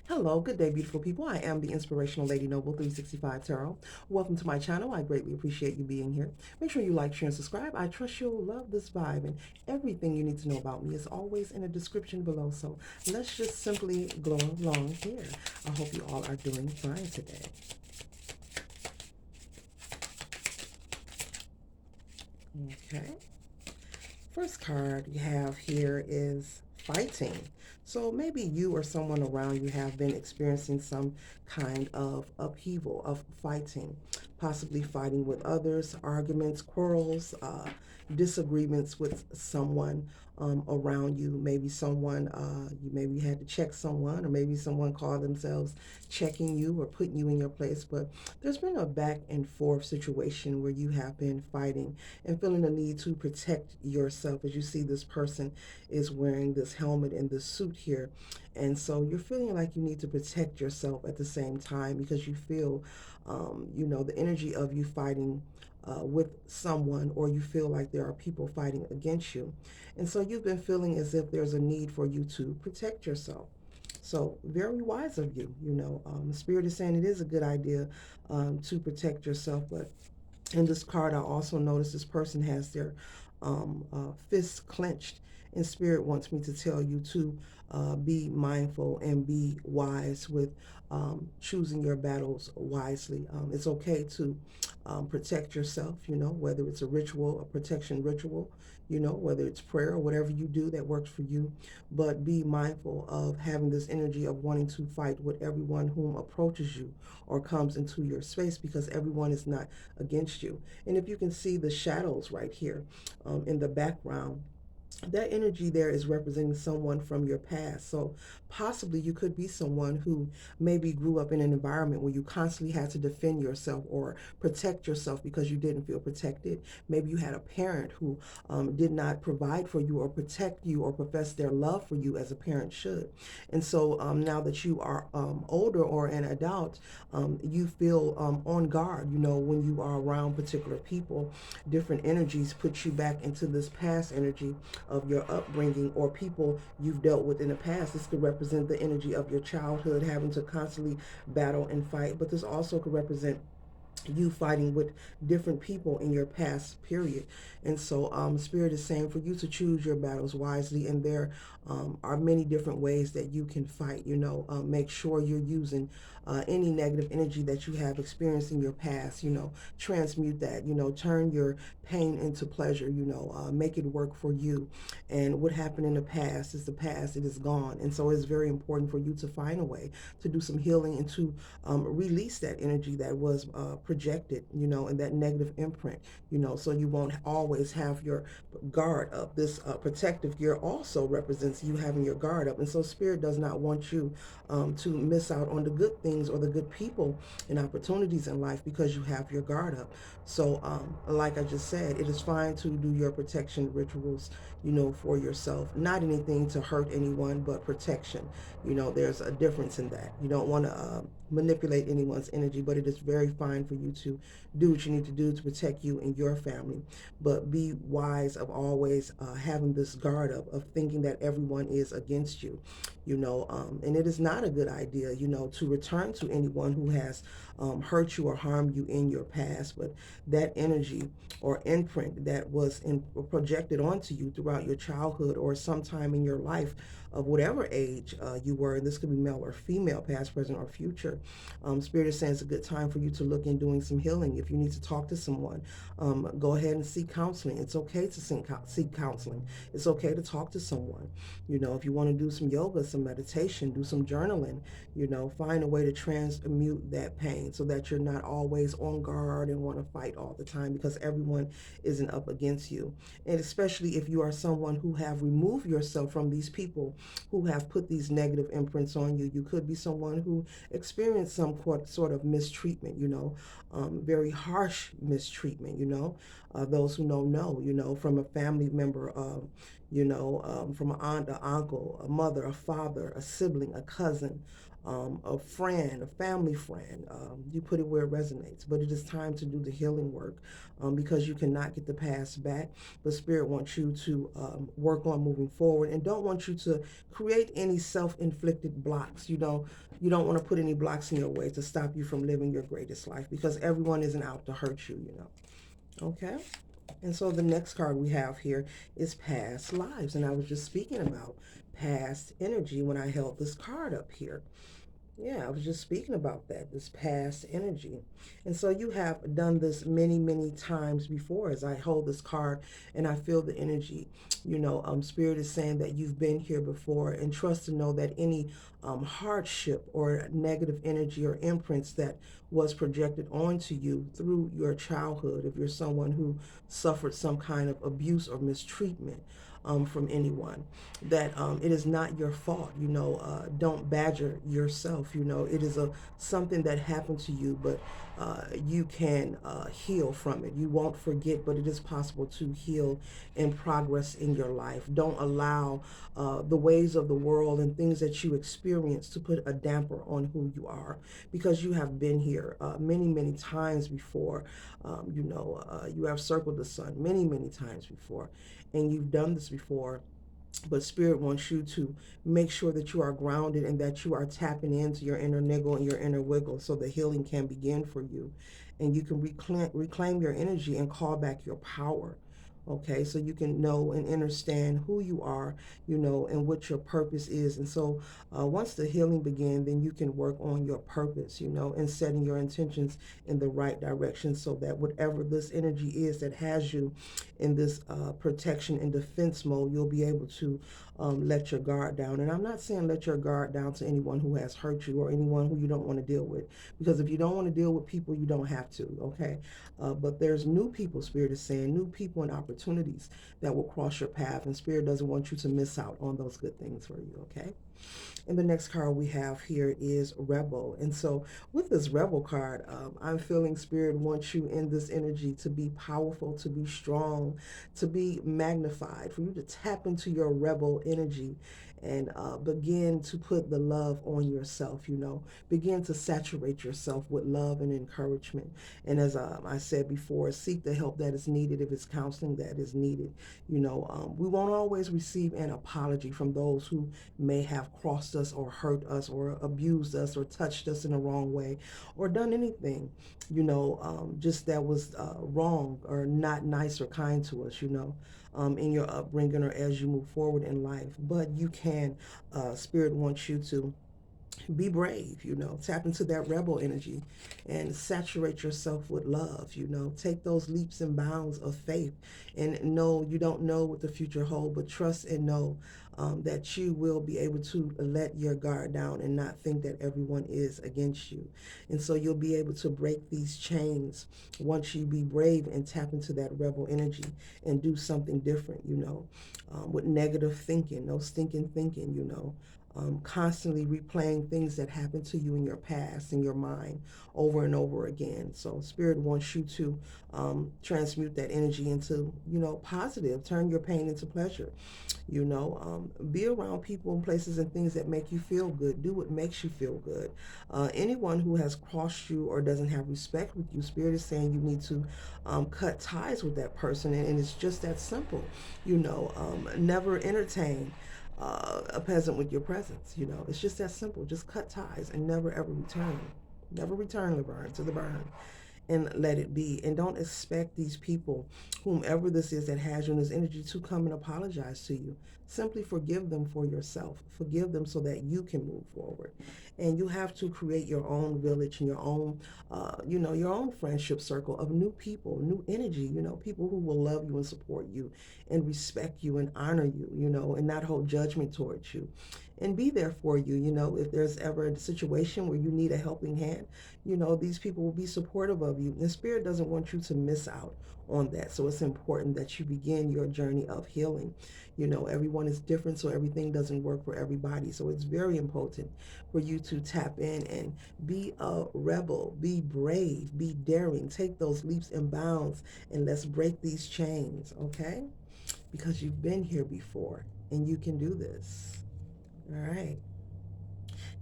Hello, good day, beautiful people. I am the Inspirational Lady Noble 365 Tarot. Welcome to my channel. I greatly appreciate you being here. Make sure you like, share, and subscribe. I trust you'll love this vibe, and everything you need to know about me is always in the description below. So let's just simply glow along here. I hope you all are doing fine today. Okay. First card you have here is fighting. So maybe you or someone around you have been experiencing some kind of upheaval of fighting, possibly fighting with others, arguments, quarrels, disagreements with someone around you. Maybe someone, you maybe had to check someone, or maybe someone called themselves checking you or putting you in your place. But there's been a back and forth situation where you have been fighting and feeling the need to protect yourself. As you see, this person is wearing this helmet and this suit here. And so you're feeling like you need to protect yourself at the same time because you feel, the energy of you fighting with someone, or you feel like there are people fighting against you. And so you've been feeling as if there's a need for you to protect yourself. So very wise of you. Spirit is saying it is a good idea to protect yourself, but in this card, I also notice this person has their fists clenched, and Spirit wants me to tell you to be mindful and be wise with choosing your battles wisely. It's okay to protect yourself, whether it's a ritual, a protection ritual, whether it's prayer or whatever you do that works for you. But be mindful of having this energy of wanting to fight with everyone whom approaches you or comes into your space, because everyone is not against you. And if you can see the shadows right here in the background, that energy there is representing someone from your past. So possibly you could be someone who maybe grew up in an environment where you constantly had to defend yourself or protect yourself because you didn't feel protected. Maybe you had a parent who did not provide for you or protect you or profess their love for you as a parent should. And so now that you are older or an adult, you feel on guard. When you are around particular people, different energies put you back into this past energy of your upbringing or people you've dealt with in the past. This could represent the energy of your childhood, having to constantly battle and fight, but this also could represent you fighting with different people in your past period. And so Spirit is saying for you to choose your battles wisely, and there are many different ways that you can fight. Make sure you're using any negative energy that you have experienced in your past. Transmute that. Turn your pain into pleasure. Make it work for you. And what happened in the past is the past. It is gone. And so it's very important for you to find a way to do some healing and to release that energy that was projected, and that negative imprint, so you won't always have your guard up. This protective gear also represents you having your guard up. And so Spirit does not want you to miss out on the good things or the good people and opportunities in life because you have your guard up. So like I just said, it is fine to do your protection rituals, for yourself. Not anything to hurt anyone, but protection. There's a difference in that. You don't want to manipulate anyone's energy, but it is very fine for you to do what you need to do to protect you and your family. But be wise of always having this guard up of thinking that everyone is against you, and it is not a good idea, to return to anyone who has hurt you or harmed you in your past. But that energy or imprint that was projected onto you throughout your childhood or sometime in your life of whatever age you were, and this could be male or female, past, present, or future. Spirit is saying it's a good time for you to look in doing some healing. If you need to talk to someone, go ahead and seek counseling. It's okay to seek counseling. It's okay to talk to someone. If you want to do some yoga, some meditation, do some journaling, find a way to transmute that pain so that you're not always on guard and want to fight all the time, because everyone isn't up against you. And especially if you are someone who have removed yourself from these people who have put these negative imprints on you. You could be someone who experienced some sort of mistreatment, very harsh mistreatment, those who know, from a family member, from an aunt, an uncle, a mother, a father, a sibling, a cousin, a friend, a family friend. You put it where it resonates. But it is time to do the healing work, because you cannot get the past back. But Spirit wants you to work on moving forward and don't want you to create any self-inflicted blocks. You don't want to put any blocks in your way to stop you from living your greatest life, because everyone isn't out to hurt you. Okay? And so the next card we have here is past lives. And I was just speaking about past energy when I held this card up here. Yeah, I was just speaking about that, this past energy. And so you have done this many, many times before as I hold this card and I feel the energy. Spirit is saying that you've been here before, and trust to know that any hardship or negative energy or imprints that was projected onto you through your childhood, if you're someone who suffered some kind of abuse or mistreatment, from anyone, that it is not your fault. Don't badger yourself. It is something that happened to you, but you can heal from it. You won't forget, but it is possible to heal and progress in your life. Don't allow the ways of the world and things that you experience to put a damper on who you are, because you have been here many, many times before. You have circled the sun many, many times before, and you've done this before. But Spirit wants you to make sure that you are grounded and that you are tapping into your inner niggle and your inner wiggle, so the healing can begin for you and you can reclaim your energy and call back your power. Okay, so you can know and understand who you are, and what your purpose is. And so once the healing begins, then you can work on your purpose, and setting your intentions in the right direction, so that whatever this energy is that has you in this protection and defense mode, you'll be able to let your guard down. And I'm not saying let your guard down to anyone who has hurt you or anyone who you don't want to deal with, because if you don't want to deal with people, you don't have to. Okay, but there's new people, Spirit is saying, new people and opportunities that will cross your path, and Spirit doesn't want you to miss out on those good things for you. Okay. And the next card we have here is Rebel. And so with this Rebel card, I'm feeling Spirit wants you in this energy to be powerful, to be strong, to be magnified, for you to tap into your Rebel energy and begin to put the love on yourself. Begin to saturate yourself with love and encouragement. And as I said before, seek the help that is needed if it's counseling that is needed. We won't always receive an apology from those who may have crossed us or hurt us or abused us or touched us in the wrong way or done anything, just that was wrong or not nice or kind to us, in your upbringing or as you move forward in life. But you can, Spirit wants you to be brave, tap into that rebel energy and saturate yourself with love, take those leaps and bounds of faith and know you don't know what the future holds, but trust and know that you will be able to let your guard down and not think that everyone is against you. And so you'll be able to break these chains once you be brave and tap into that rebel energy and do something different, with negative thinking, no stinking thinking, constantly replaying things that happened to you in your past in your mind over and over again. So Spirit wants you to transmute that energy into, positive, turn your pain into pleasure. Be around people and places and things that make you feel good. Do what makes you feel good. Anyone who has crossed you or doesn't have respect with you, Spirit is saying you need to cut ties with that person. And it's just that simple. Never entertain a peasant with your presence. It's just that simple. Just cut ties and never ever return. Never return, Laverne, to the burn, and let it be. And don't expect these people, whomever this is that has you in this energy, to come and apologize to you. Simply forgive them for yourself. Forgive them so that you can move forward. And you have to create your own village and your own, your own friendship circle of new people, new energy, people who will love you and support you and respect you and honor you, and not hold judgment towards you. And be there for you, if there's ever a situation where you need a helping hand, these people will be supportive of you. And Spirit doesn't want you to miss out on that. So it's important that you begin your journey of healing. Everyone is different, so everything doesn't work for everybody. So it's very important for you to tap in and be a rebel, be brave, be daring, take those leaps and bounds, and let's break these chains, okay? Because you've been here before and you can do this. All right.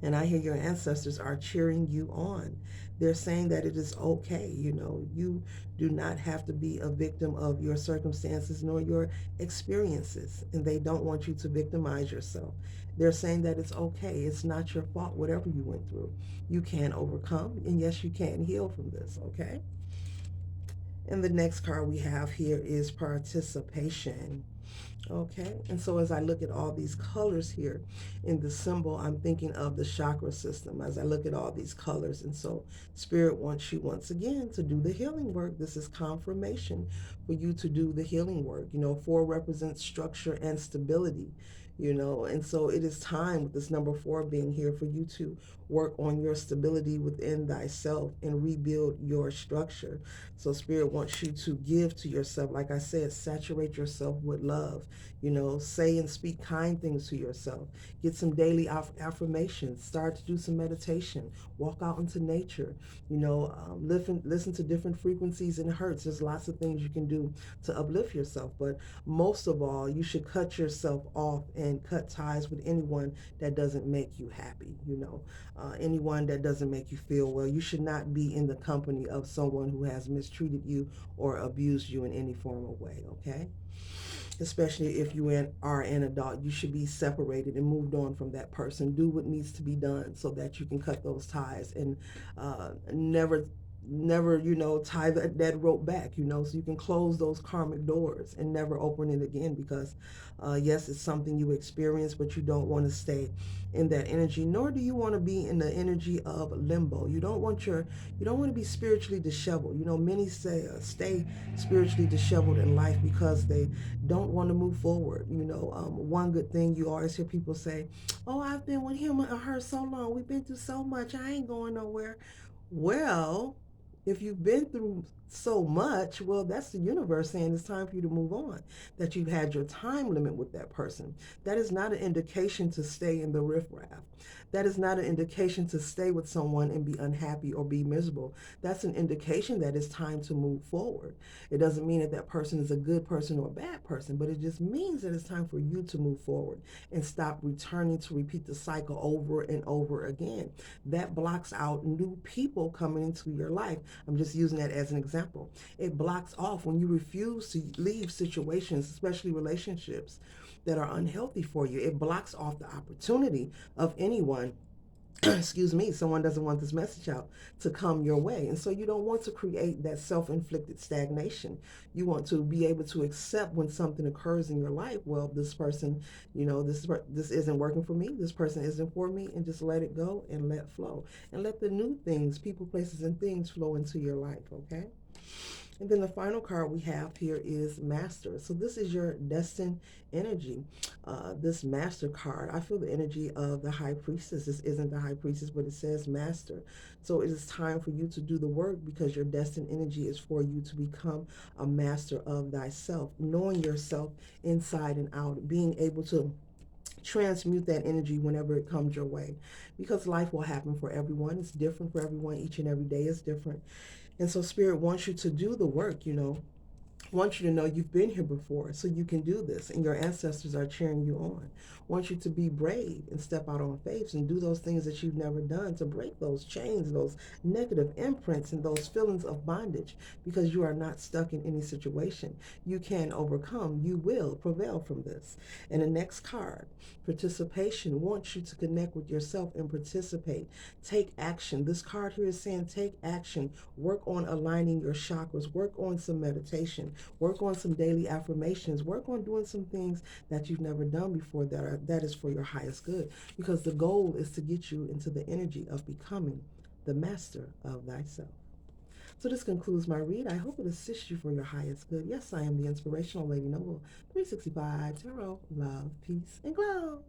And I hear your ancestors are cheering you on. They're saying that it is okay. You do not have to be a victim of your circumstances nor your experiences. And they don't want you to victimize yourself. They're saying that it's okay. It's not your fault, whatever you went through. You can overcome, and yes, you can heal from this, okay? And the next card we have here is participation. Okay, and so as I look at all these colors here in the symbol, I'm thinking of the chakra system as I look at all these colors. And so Spirit wants you once again to do the healing work. This is confirmation for you to do the healing work. 4 represents structure and stability. And so it is time with this number 4 being here for you to work on your stability within thyself and rebuild your structure. So Spirit wants you to give to yourself. Like I said, saturate yourself with love. Say and speak kind things to yourself. Get some daily affirmations. Start to do some meditation. Walk out into nature. Listen to different frequencies and hertz. There's lots of things you can do to uplift yourself. But most of all, you should cut yourself off and cut ties with anyone that doesn't make you happy. Anyone that doesn't make you feel well. You should not be in the company of someone who has mistreated you or abused you in any form of way, okay? Especially if you are an adult, you should be separated and moved on from that person. Do what needs to be done so that you can cut those ties and never tie that rope back, so you can close those karmic doors and never open it again, because yes, it's something you experience, but you don't want to stay in that energy, nor do you want to be in the energy of limbo. You don't want to be spiritually disheveled. Many say stay spiritually disheveled in life because they don't want to move forward. One good thing you always hear people say, oh, I've been with him or her so long, we've been through so much, I ain't going nowhere. Well, if you've been through so much, well, that's the universe saying it's time for you to move on, that you've had your time limit with that person. That is not an indication to stay in the riffraff. That is not an indication to stay with someone and be unhappy or be miserable. That's an indication that it's time to move forward. It doesn't mean that that person is a good person or a bad person, but it just means that it's time for you to move forward and stop returning to repeat the cycle over and over again. That blocks out new people coming into your life. I'm just using that as an example. It blocks off when you refuse to leave situations, especially relationships that are unhealthy for you. It blocks off the opportunity of anyone excuse me, someone doesn't want this message out to come your way. And so you don't want to create that self-inflicted stagnation. You want to be able to accept when something occurs in your life. Well, this person, this isn't working for me. This person isn't for me, and just let it go and let flow. And let the new things, people, places, and things flow into your life, okay? And then the final card we have here is Master. So this is your destined energy. This Master card, I feel the energy of the High Priestess. This isn't the High Priestess, but it says Master. So it is time for you to do the work, because your destined energy is for you to become a master of thyself, knowing yourself inside and out, being able to transmute that energy whenever it comes your way, because life will happen for everyone. It's different for everyone. Each and every day is different. And so Spirit wants you to do the work, wants you to know you've been here before, so you can do this, and your ancestors are cheering you on. Want you to be brave and step out on faith and do those things that you've never done, to break those chains, those negative imprints, and those feelings of bondage, because you are not stuck in any situation. You can overcome. You will prevail from this. And the next card, participation, wants you to connect with yourself and participate. Take action. This card here is saying take action. Work on aligning your chakras. Work on some meditation. Work on some daily affirmations. Work on doing some things that you've never done before that is for your highest good, because the goal is to get you into the energy of becoming the master of thyself. So this concludes my read. I hope it assists you for your highest good. Yes, I am the inspirational Lady Noble, 365 Tarot, love, peace, and glow.